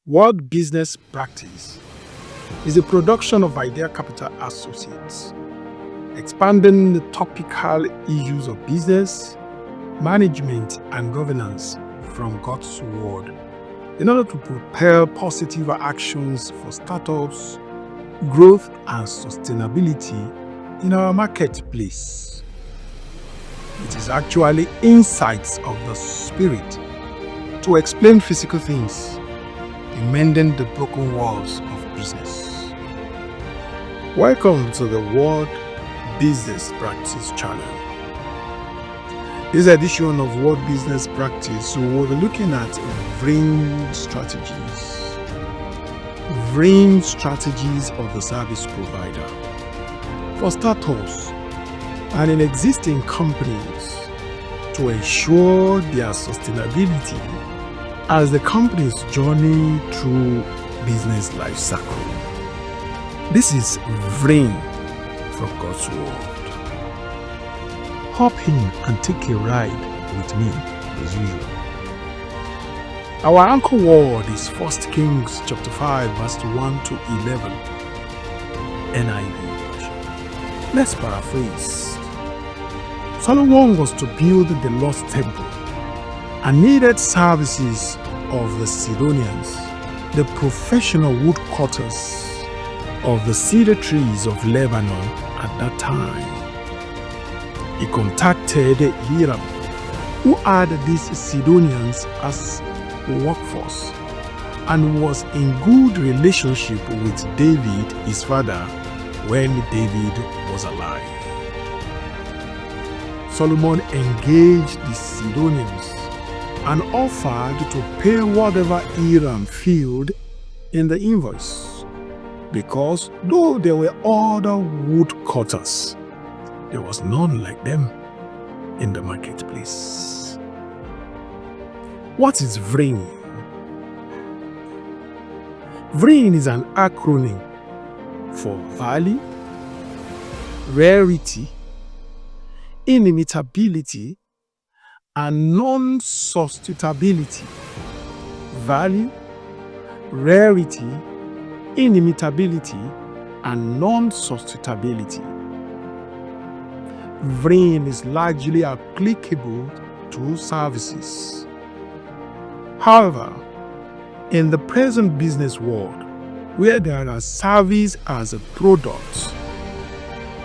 Word Business Pratix is a production of Idea Capital Associates, expanding the topical issues of business, management, and governance from God's Word in order to propel positive actions for startups, growth, and sustainability in our marketplace. It is actually insights of the Spirit to explain physical things, mending the broken walls of business. Welcome to the Word Business Pratix channel. This edition of Word Business Pratix, we'll be looking at VRIN strategies. VRIN strategies of the service provider for startups and in existing companies to ensure their sustainability as the company's journey through business life cycle. This is VRIN from God's Word. Hop in and take a ride with me as usual. Our anchor word is 1 Kings chapter 5 verse 1 to 11 NIV version. Let's paraphrase. Solomon was to build the Lord's temple and needed services of the Sidonians, the professional woodcutters of the cedar trees of Lebanon at that time. He contacted Hiram, who had these Sidonians as workforce and was in good relationship with David, his father, when David was alive. Solomon engaged the Sidonians and offered to pay whatever Hiram filled in the invoice, because though there were other woodcutters, there was none like them in the marketplace. What is VRIN? VRIN is an acronym for value, rarity, inimitability, and non-substitutability. Value, rarity, inimitability, and non-substitutability. VRIN is largely applicable to services. However, in the present business world, where there are service as a product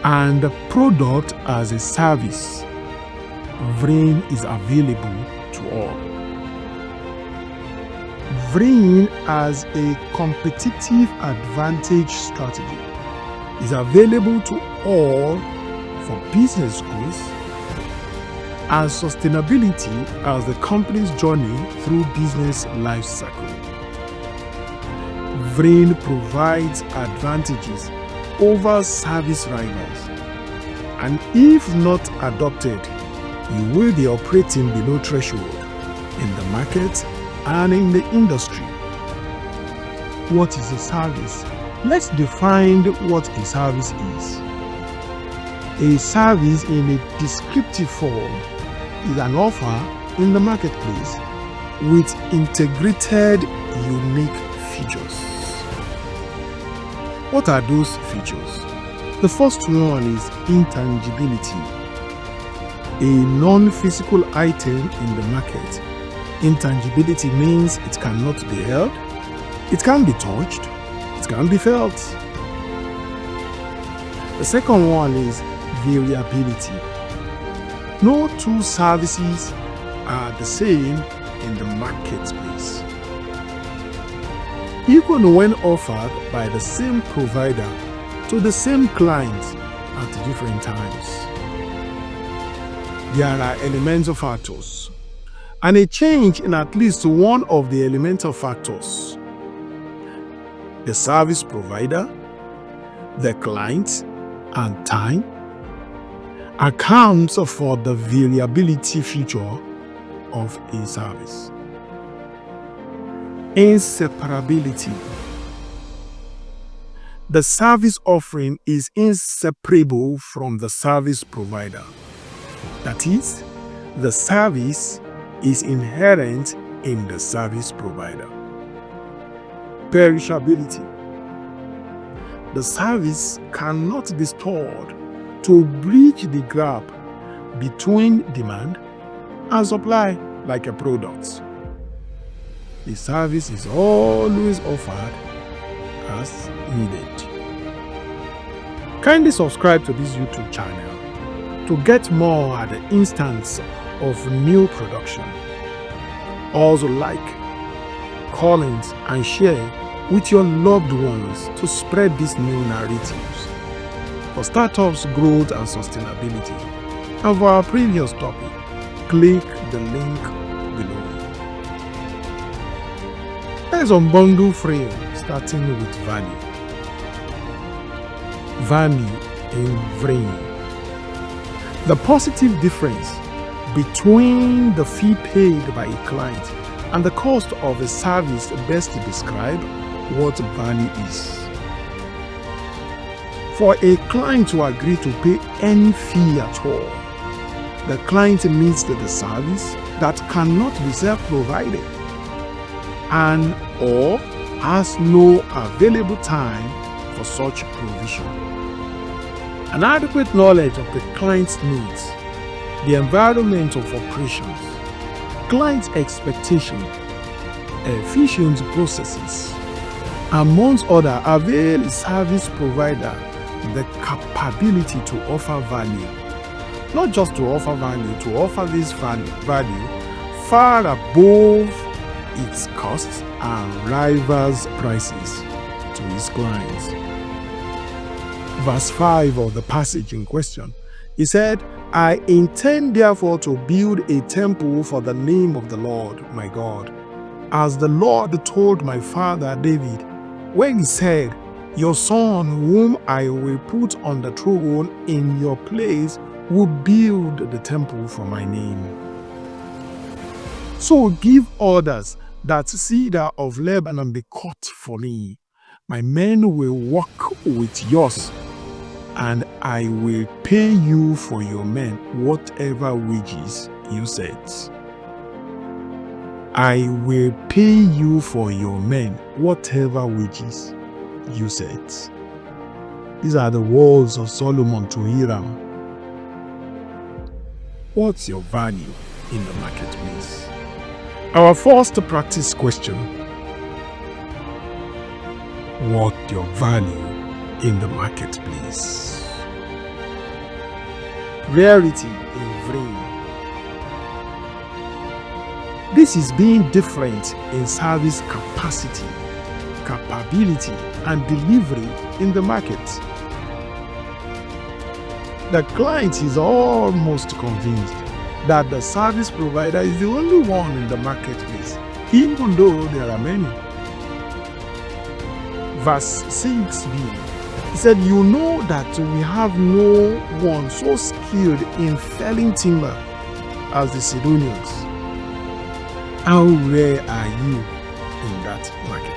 and a product as a service, VRIN is available to all. VRIN as a competitive advantage strategy is available to all for business growth and sustainability as the company's journey through business life cycle. VRIN provides advantages over service rivals, and if not adopted, you will be operating below threshold in the market and in the industry. What is a service? Let's define what a service is. A service in a descriptive form is an offer in the marketplace with integrated unique features. What are those features? The first one is intangibility. A non-physical item in the market. Intangibility means it cannot be held, it can be touched, it can be felt. The second one is variability. No two services are the same in the marketplace, even when offered by the same provider to the same client at different times. There are elemental factors, and a change in at least one of the elemental factors, the service provider, the client, and time, accounts for the variability feature of a service. Inseparability. The service offering is inseparable from the service provider. That is, the service is inherent in the service provider. perishability. The service cannot be stored to bridge the gap between demand and supply like a product. The service is always offered as needed. Kindly subscribe to this YouTube channel to get more at the instance of new production. Also like, comment and share with your loved ones to spread these new narratives for startups, growth and sustainability. And for our previous topic, click the link below. Let's unbundle frame starting with value. Value in VRIN. The positive difference between the fee paid by a client and the cost of a service best describe what value is. For a client to agree to pay any fee at all, the client needs the service that cannot be self-provided and or has no available time for such provision. An adequate knowledge of the client's needs, the environment of operations, client expectation, efficient processes, amongst other, avail a service provider the capability to offer value. Not just to offer value, to offer this value far above its costs and rivals prices to his clients. Verse 5 of the passage in question, he said, I intend therefore to build a temple for the name of the Lord my God, as the Lord told my father David, when he said, your son whom I will put on the throne in your place will build the temple for my name. So give orders that cedar of Lebanon be cut for me. My men will work with yours, and I will pay you for your men whatever wages you set. I will pay you for your men whatever wages you set. These are the words of Solomon to Hiram. What's your value in the marketplace? Our first practice question: what's your value in the marketplace? Rarity in VRIN. This is being different in service capacity, capability, and delivery in the market. The client is almost convinced that the service provider is the only one in the marketplace, even though there are many. Verse 6b, he said, you know that we have no one so skilled in felling timber as the Sidonians. How rare are you in that market?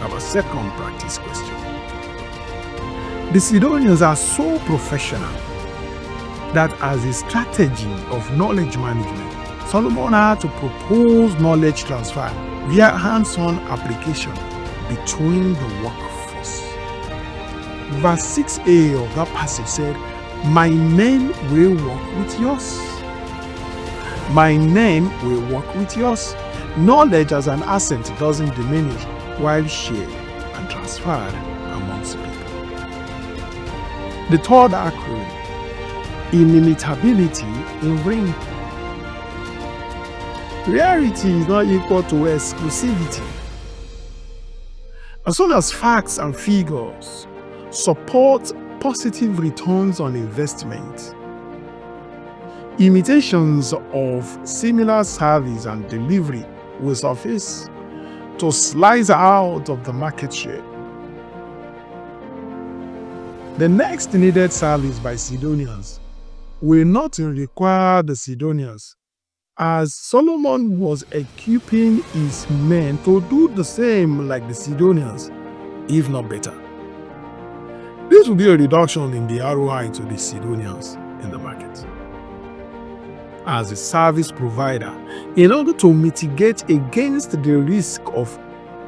Our second practice question. The Sidonians are so professional that as a strategy of knowledge management, Solomon had to propose knowledge transfer via hands-on application between the workforce. Verse 6a of that passage said, my men will work with yours. My men will work with yours. Knowledge as an asset doesn't diminish while shared and transferred amongst people. The third acronym, Inimitability in VRIN. Rarity is not equal to exclusivity. As soon as facts and figures support positive returns on investment, imitations of similar service and delivery will surface to slice out of the market share. The next needed service by Sidonians will not require the Sidonians, as Solomon was equipping his men to do the same like the Sidonians, if not better. This will be a reduction in the ROI to the Sidonians in the market. as a service provider in order to mitigate against the risk of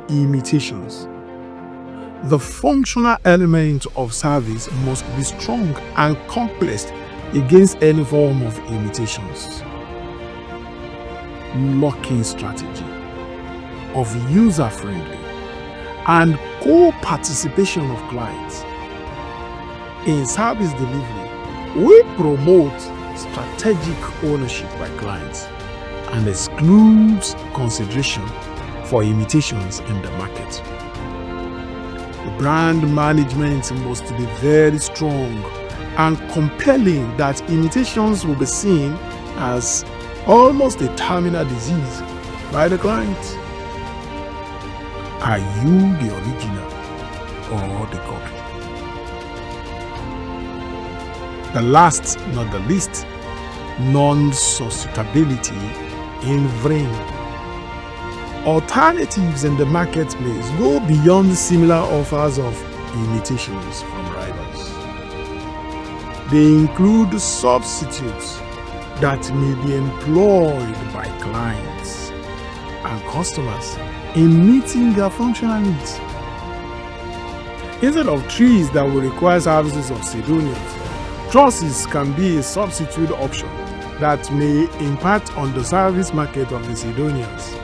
imitations. The functional element of service must be strong and complex against any form of imitations. Locking strategy of user-friendly and co-participation of clients. In service delivery, we promote strategic ownership by clients and excludes consideration for imitations in the market. The brand management must be very strong and compelling that imitations will be seen as almost a terminal disease by the client. Are you the original or the copy? The last, not the least, non-substitutability in VRIN. Alternatives in the marketplace go beyond similar offers of imitations from rivals. They include substitutes that may be employed by clients and customers in meeting their functional needs. Instead of trees that will require services of sidonians, trusses can be a substitute option that may impact on the service market of the sidonians.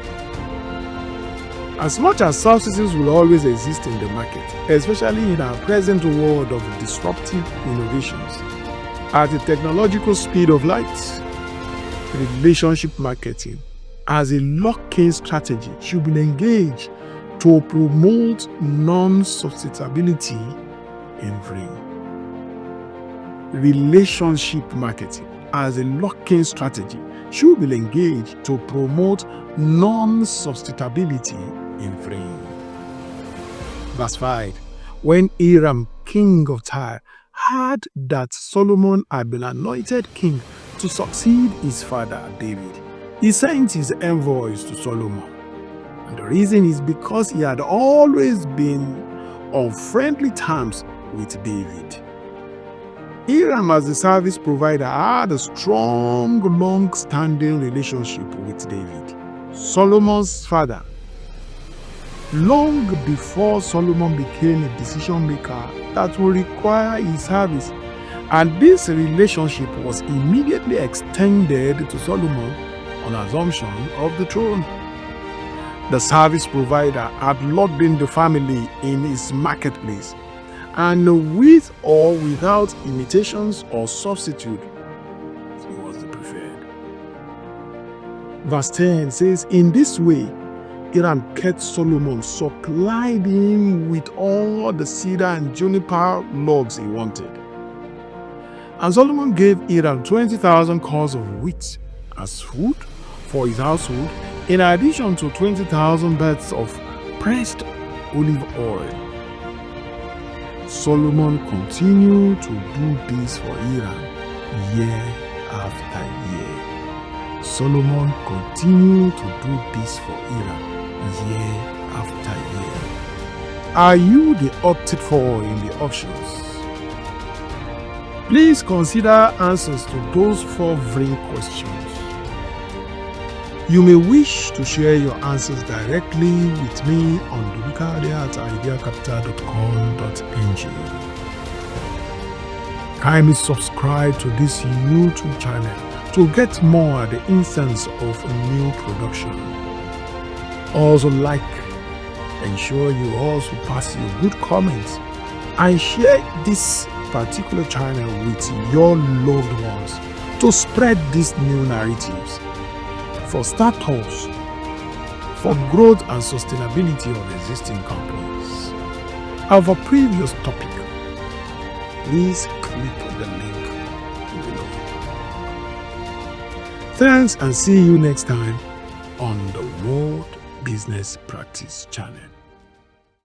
As much as substitutes will always exist in the market, especially in our present world of disruptive innovations, at the technological speed of light, relationship marketing as a lock-in strategy should be engaged to promote non-substitutability in VRIN. Relationship marketing as a lock-in strategy should be engaged to promote non-substitutability in VRIN. Verse 5. When Hiram, king of Tyre, heard that Solomon had been anointed king to succeed his father David, he sent his envoys to Solomon. And the reason is because he had always been on friendly terms with David. Hiram, as the service provider, had a strong, long-standing relationship with David, Solomon's father. Long before Solomon became a decision maker that would require his service, and this relationship was immediately extended to Solomon on assumption of the throne. The service provider had locked in the family in his marketplace, and with or without imitations or substitute, he was the preferred. Verse 10 says, in this way, Hiram kept Solomon supplied him with all the cedar and juniper logs he wanted. And Solomon gave Hiram 20,000 cors of wheat as food for his household, in addition to 20,000 baths of pressed olive oil. Solomon continued to do this for Hiram year after year. Solomon continued to do this for Hiram year after year. Are you the opted for in the options? Please consider answers to those 4 VRIN questions. You may wish to share your answers directly with me on dubikadia@ideacapital.com.ng. Kindly subscribe to this YouTube channel to get more at the instance of a new production. Also ensure you also pass your good comments and share this particular channel with your loved ones to spread these new narratives for startups, for growth and sustainability of existing companies. Our previous topic, please click the link below. Thanks, and see you next time on the Word Business Practice channel.